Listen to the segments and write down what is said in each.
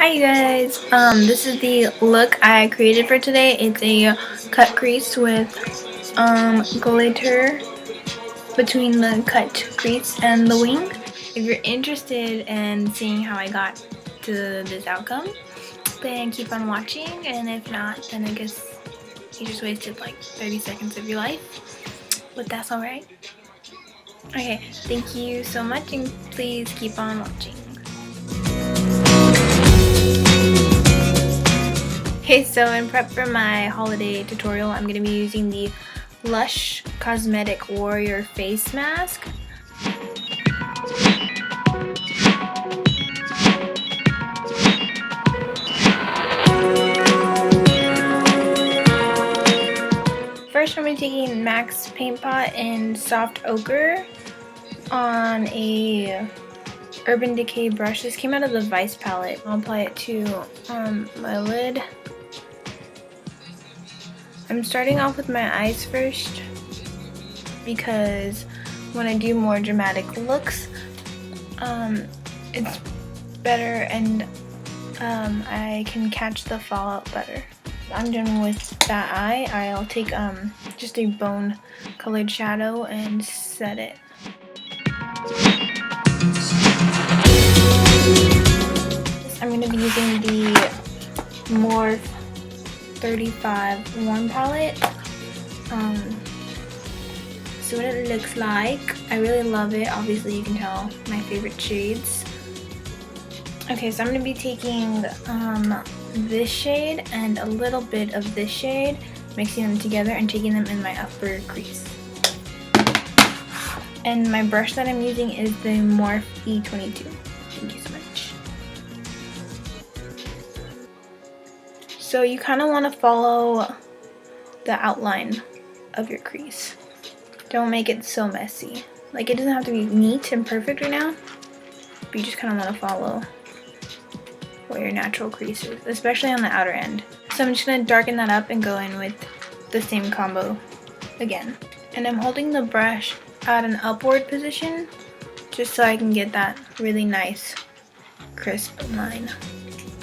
Hi you guys, this is the look I created for today. It's a cut crease with glitter between the cut crease and the wing. If you're interested in seeing how I got to this outcome, then keep on watching, and if not, then I guess you just wasted like 30 seconds of your life, but that's alright. Okay, thank you so much, and please keep on watching. Okay, so in prep for my holiday tutorial, I'm going to be using the Lush Cosmetic Warrior Face Mask. First, I'm going to be taking MAC's Paint Pot in Soft Ochre on a Urban Decay brush. This came out of the Vice palette. I'll apply it to my lid. I'm starting off with my eyes first because when I do more dramatic looks, it's better and I can catch the fallout better. I'm done with that eye. I'll take just a bone colored shadow and set it. I'm going to be using the Morphe 35 Warm palette. So what it looks like. I really love it. Obviously you can tell my favorite shades. Okay, so I'm going to be taking this shade and a little bit of this shade, mixing them together and taking them in my upper crease. And my brush that I'm using is the Morphe E22. Thank you so much. So you kind of want to follow the outline of your crease. Don't make it so messy. Like, it doesn't have to be neat and perfect right now, but you just kind of want to follow what your natural crease is, especially on the outer end. So I'm just going to darken that up and go in with the same combo again. And I'm holding the brush at an upward position just so I can get that really nice crisp line.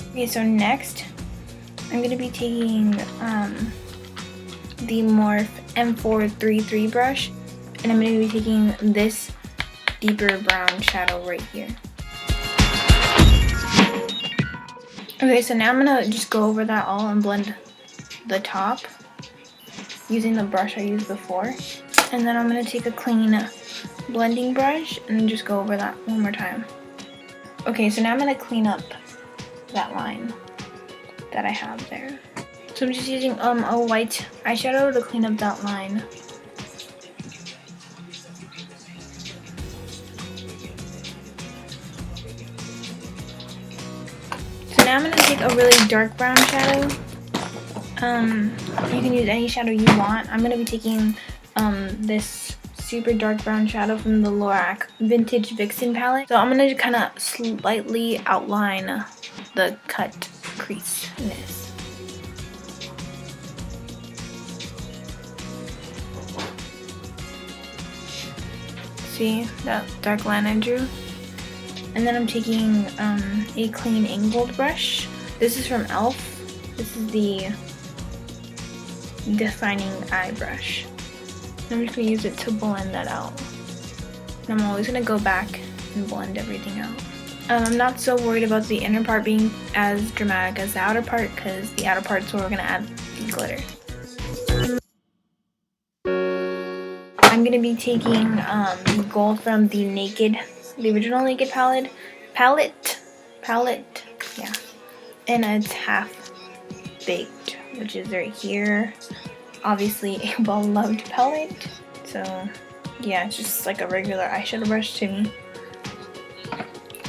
Okay, so next I'm going to be taking the Morphe M433 brush, and I'm going to be taking this deeper brown shadow right here. Okay, so now I'm going to just go over that all and blend the top using the brush I used before. And then I'm going to take a clean blending brush and just go over that one more time. Okay, so now I'm going to clean up that line that I have there. So I'm just using a white eyeshadow to clean up that line. So now I'm going to take a really dark brown shadow. You can use any shadow you want. I'm going to be taking this super dark brown shadow from the Lorac Vintage Vixen palette. So I'm going to kind of slightly outline the cut crease in this. See that dark line I drew? And then I'm taking a clean angled brush. This is from e.l.f. This is the defining eye brush. I'm just going to use it to blend that out. And I'm always going to go back and blend everything out. I'm not so worried about the inner part being as dramatic as the outer part, because the outer part is where we're going to add the glitter. I'm going to be taking the gold from the original Naked palette, yeah. And it's half baked, which is right here. Obviously a well-loved palette. So yeah, it's just like a regular eyeshadow brush to me.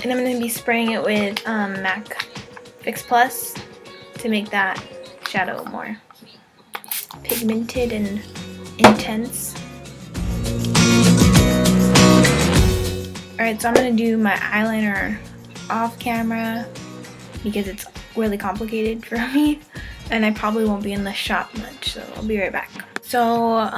And I'm going to be spraying it with MAC Fix Plus to make that shadow more pigmented and intense. Alright, so I'm going to do my eyeliner off camera because it's really complicated for me and I probably won't be in the shop much, so I'll be right back. So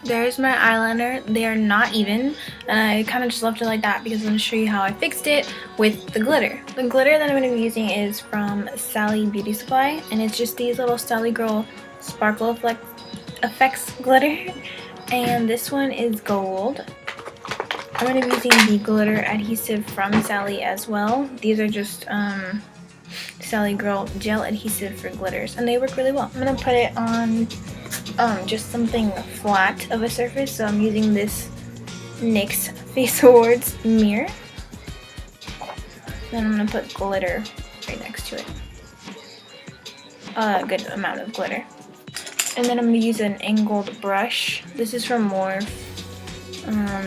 There's my eyeliner. They are not even, and I kind of just left it like that because I'm going to show you how I fixed it with the glitter. The glitter that I'm going to be using is from Sally Beauty Supply, and it's just these little Sally Girl Sparkle Effects glitter, and this one is gold. I'm going to be using the glitter adhesive from Sally as well. These are just Sally Girl gel adhesive for glitters, and they work really well. I'm going to put it on just something flat of a surface, so I'm using this NYX Face Awards mirror. Then I'm going to put glitter right next to it. A good amount of glitter. And then I'm going to use an angled brush. This is from Morphe.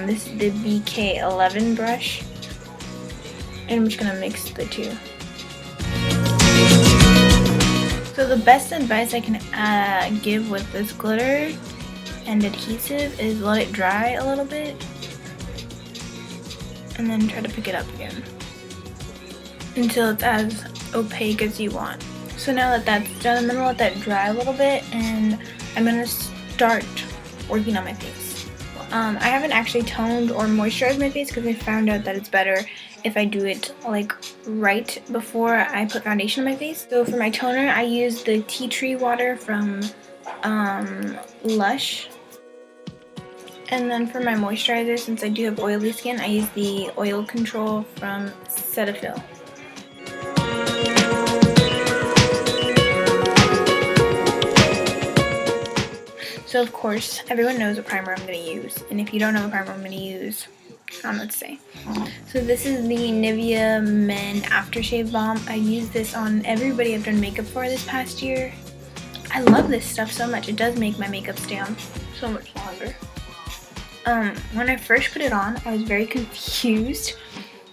This is the BK11 brush. And I'm just going to mix the two. So the best advice I can give with this glitter and adhesive is let it dry a little bit and then try to pick it up again until it's as opaque as you want. So now that that's done, I'm going to let that dry a little bit and I'm going to start working on my face. I haven't actually toned or moisturized my face because I found out that it's better if I do it like right before I put foundation on my face. So for my toner, I use the tea tree water from Lush. And then for my moisturizer, since I do have oily skin, I use the oil control from Cetaphil. So of course, everyone knows what primer I'm going to use. And if you don't know what primer I'm going to use, I don't know what to say. So this is the Nivea Men Aftershave Balm. I use this on everybody I've done makeup for this past year. I love this stuff so much. It does make my makeup stay on so much longer. When I first put it on, I was very confused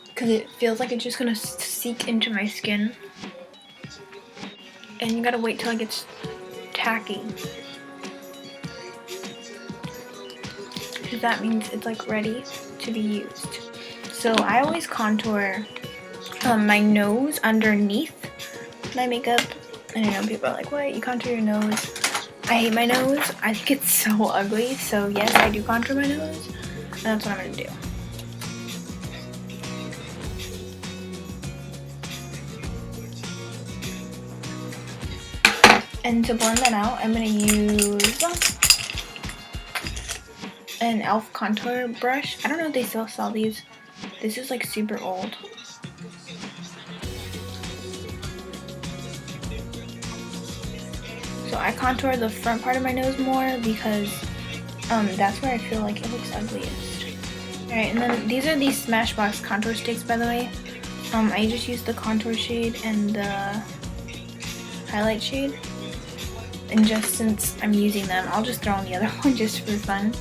because it feels like it's just going to seep into my skin. And you gotta wait till it gets tacky. Because that means it's like ready to be used. So I always contour my nose underneath my makeup. And I know people are like, what? You contour your nose? I hate my nose. I think it's so ugly. So yes, I do contour my nose. And that's what I'm going to do. And to blend that out, I'm going to use an e.l.f. contour brush. I don't know if they still sell these. This is like super old. So I contour the front part of my nose more because that's where I feel like it looks ugliest. Alright, and then these are the Smashbox contour sticks, by the way. I just use the contour shade and the highlight shade. And just since I'm using them, I'll just throw on the other one just for fun.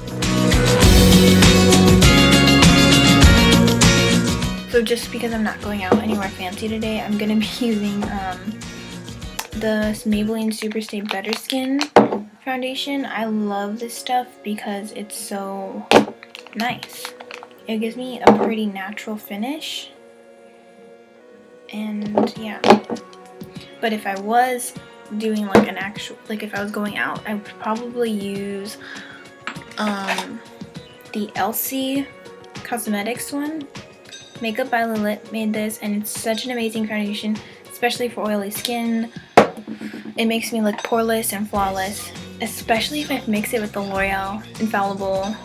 So just because I'm not going out anywhere fancy today, I'm going to be using the Maybelline Superstay Better Skin foundation. I love this stuff because it's so nice. It gives me a pretty natural finish. And yeah. But if I was doing like an actual, like if I was going out, I would probably use the Elsie Cosmetics one. Makeup by Lilith made this, and it's such an amazing foundation, especially for oily skin. It makes me look poreless and flawless, especially if I mix it with the L'Oreal Infallible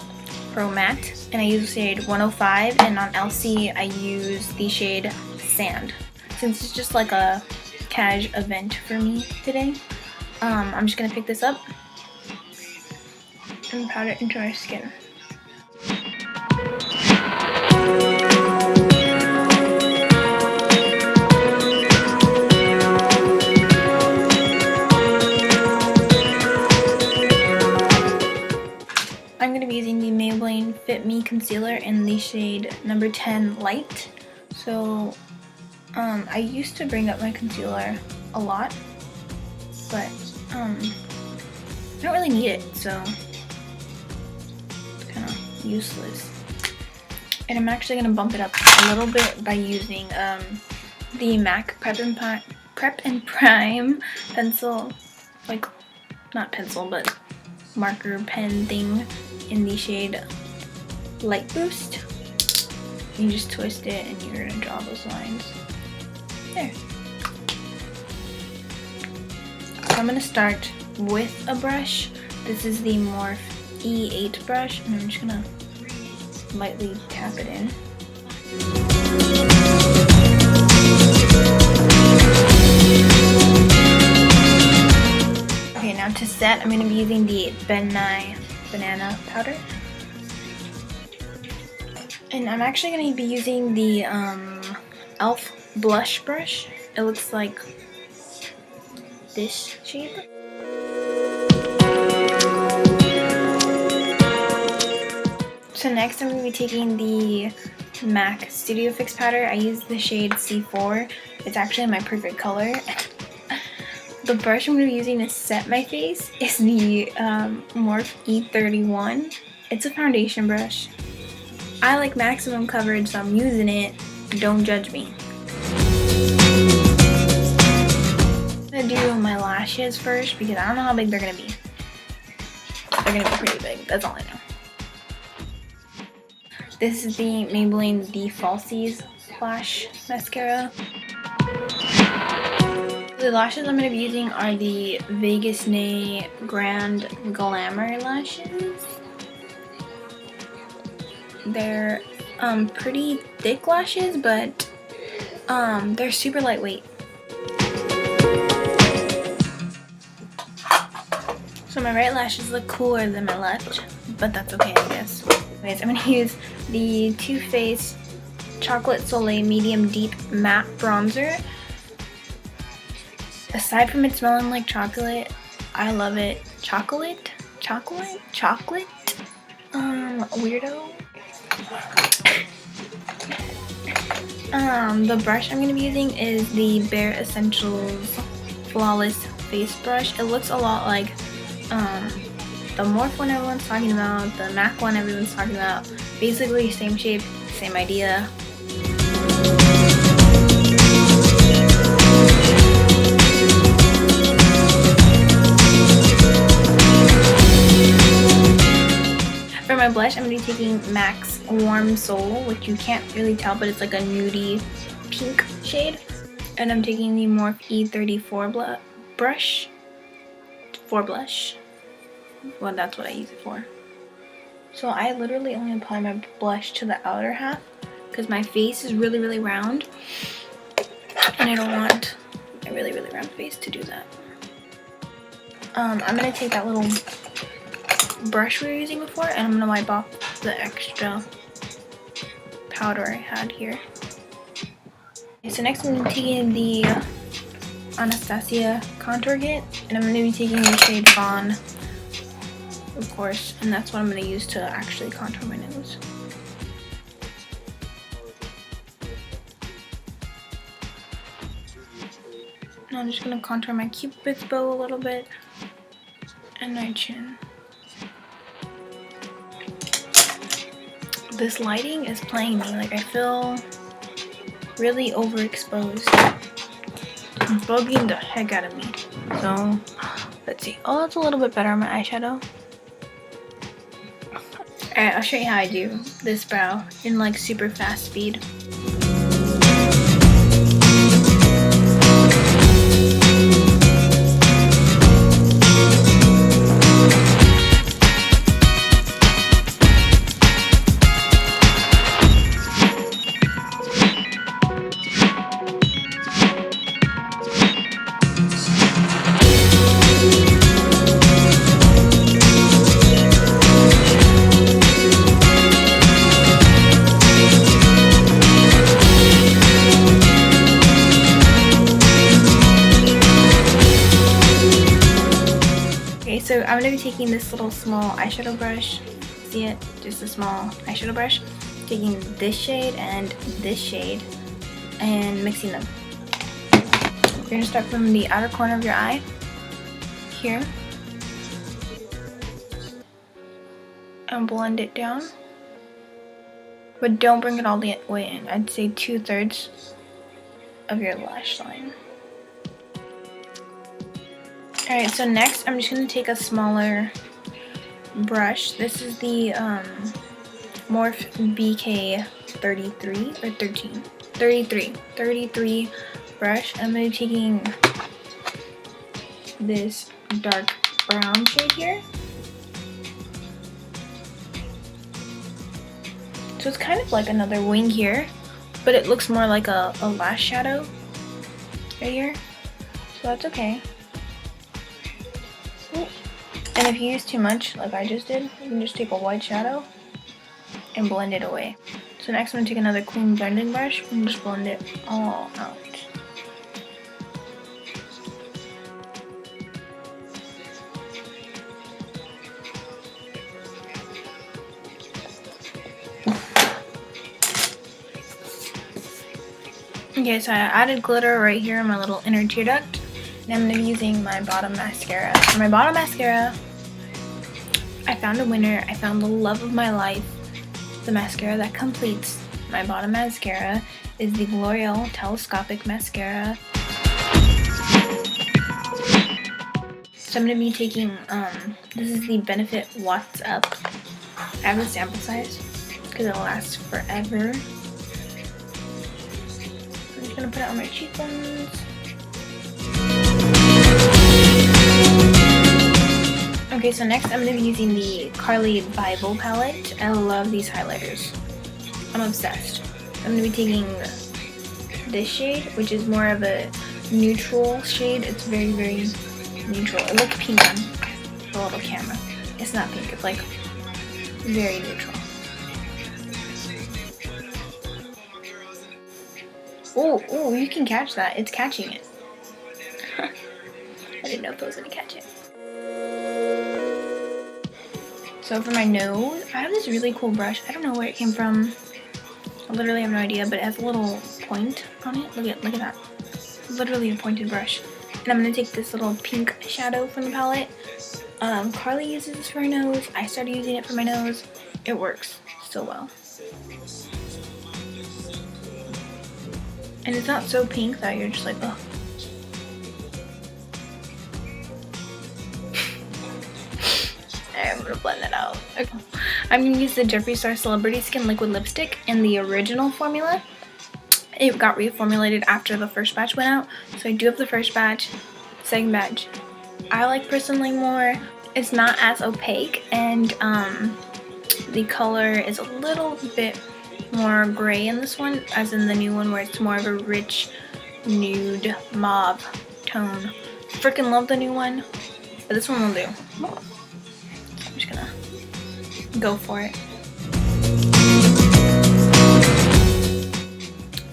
Pro Matte. And I use the shade 105, and on Elsie I use the shade Sand. Since it's just like a cash event for me today, I'm just gonna pick this up and powder it into my skin. I'm going to be using the Maybelline Fit Me Concealer in the shade number 10 Light. So, I used to bring up my concealer a lot, but, I don't really need it, so it's kind of useless. And I'm actually going to bump it up a little bit by using, the MAC Prep and Prime pencil, like, not pencil, but marker pen thing in the shade Light Boost. You just twist it and you're gonna draw those lines. There. So I'm gonna start with a brush. This is the Morphe E8 brush, and I'm just gonna lightly tap it in. Okay, now to set, I'm gonna be using the Ben Nye Banana Powder. And I'm actually gonna be using the e.l.f. blush brush. It looks like this shape. So next I'm going to be taking the MAC Studio Fix powder. I use the shade C4. It's actually my perfect color. The brush I'm going to be using to set my face is the Morphe E31. It's a foundation brush. I like maximum coverage, so I'm using it. Don't judge me. I'm going to do my lashes first because I don't know how big they're going to be. They're going to be pretty big. That's all I know. This is the Maybelline The Falsies Lash Mascara. The lashes I'm going to be using are the Vegas Nay Grand Glamour lashes. They're pretty thick lashes, but they're super lightweight. So my right lashes look cooler than my left, but that's okay, I guess. Anyways, I'm going to use the Too Faced Chocolate Soleil Medium Deep Matte Bronzer. Aside from it smelling like chocolate, I love it. Chocolate? Weirdo. The brush I'm going to be using is the Bare Essentials Flawless Face Brush. It looks a lot like the Morphe one everyone's talking about, the MAC one everyone's talking about. Basically same shape, same idea. For my blush, I'm going to be taking MAC's Warm Soul, which you can't really tell, but it's like a nudie pink shade. And I'm taking the Morphe E34 brush for blush. Well, that's what I use it for. So I literally only apply my blush to the outer half because my face is really, really round. And I don't want a really, really round face to do that. I'm going to take that little brush we were using before and I'm going to wipe off the extra powder I had here. Okay, so next I'm taking the Anastasia Contour Kit and I'm going to be taking the shade Fawn, of course, and that's what I'm going to use to actually contour my nose. And I'm just going to contour my Cupid's bow a little bit and my chin. This lighting is playing me, like I feel really overexposed. It's bugging the heck out of me. So, let's see. Oh, that's a little bit better on my eyeshadow. Alright, I'll show you how I do this brow in like super fast speed. So I'm going to be taking this little small eyeshadow brush, see it? Just a small eyeshadow brush, taking this shade and mixing them. You're going to start from the outer corner of your eye, here, and blend it down, but don't bring it all the way in. I'd say 2/3 of your lash line. Alright, so next I'm just going to take a smaller brush. This is the Morph BK 33 or 13? 33 brush. I'm going to be taking this dark brown shade here. So it's kind of like another wing here, but it looks more like a lash shadow right here. So that's okay. And if you use too much, like I just did, you can just take a white shadow and blend it away. So next I'm going to take another clean blending brush and just blend it all out. Okay, so I added glitter right here in my little inner tear duct. And I'm going to be using my bottom mascara. For my bottom mascara, I found a winner. I found the love of my life. The mascara that completes my bottom mascara is the L'Oreal Telescopic Mascara. So I'm going to be taking, this is the Benefit What's Up. I have the sample size because it'll last forever. I'm just going to put it on my cheekbones. Okay, so next I'm going to be using the Carly Bible palette. I love these highlighters. I'm obsessed. I'm going to be taking this shade, which is more of a neutral shade. It's very, very neutral. It looks pink on the little camera. It's not pink. It's like very neutral. Oh, you can catch that. It's catching it. I didn't know if I was going to catch it. So for my nose, I have this really cool brush. I don't know where it came from. I literally have no idea, but it has a little point on it. Look at that. Literally a pointed brush. And I'm going to take this little pink shadow from the palette. Carly uses this for her nose. I started using it for my nose. It works so well. And it's not so pink that you're just like, oh. I'm gonna blend that out. Okay. I'm gonna use the Jeffree Star Celebrity Skin Liquid Lipstick in the original formula. It got reformulated after the first batch went out. So I do have the first batch, second batch. I like personally more. It's not as opaque, and the color is a little bit more gray in this one, as in the new one where it's more of a rich nude mauve tone. Freaking love the new one, but this one will do. I'm just gonna go for it.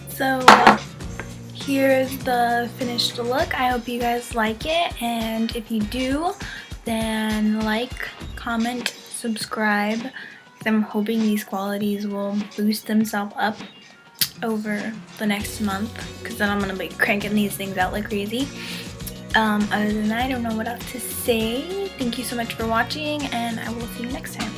So here's the finished look. I hope you guys like it, and if you do, then like, comment, subscribe. I'm hoping these qualities will boost themselves up over the next month, because then I'm gonna be cranking these things out like crazy. Other than that, I don't know what else to say. Thank you so much for watching, and I will see you next time.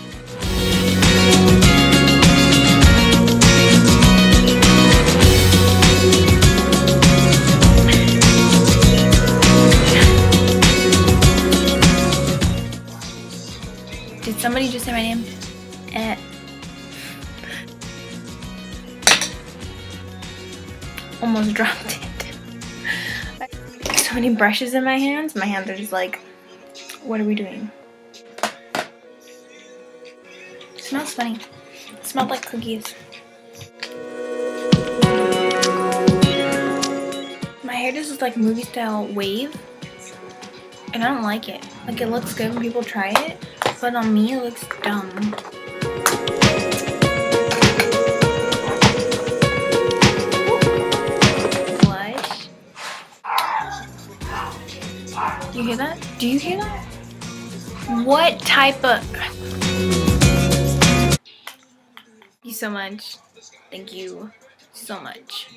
Did somebody just say my name? Almost dropped it. So many brushes in my hands. My hands are just like, what are we doing? It smells funny. It smells like cookies. My hair does this like movie style wave, and I don't like it. Like, it looks good when people try it, but on me it looks dumb. Do you hear that? Do you hear that? What type of... Thank you so much. Thank you so much.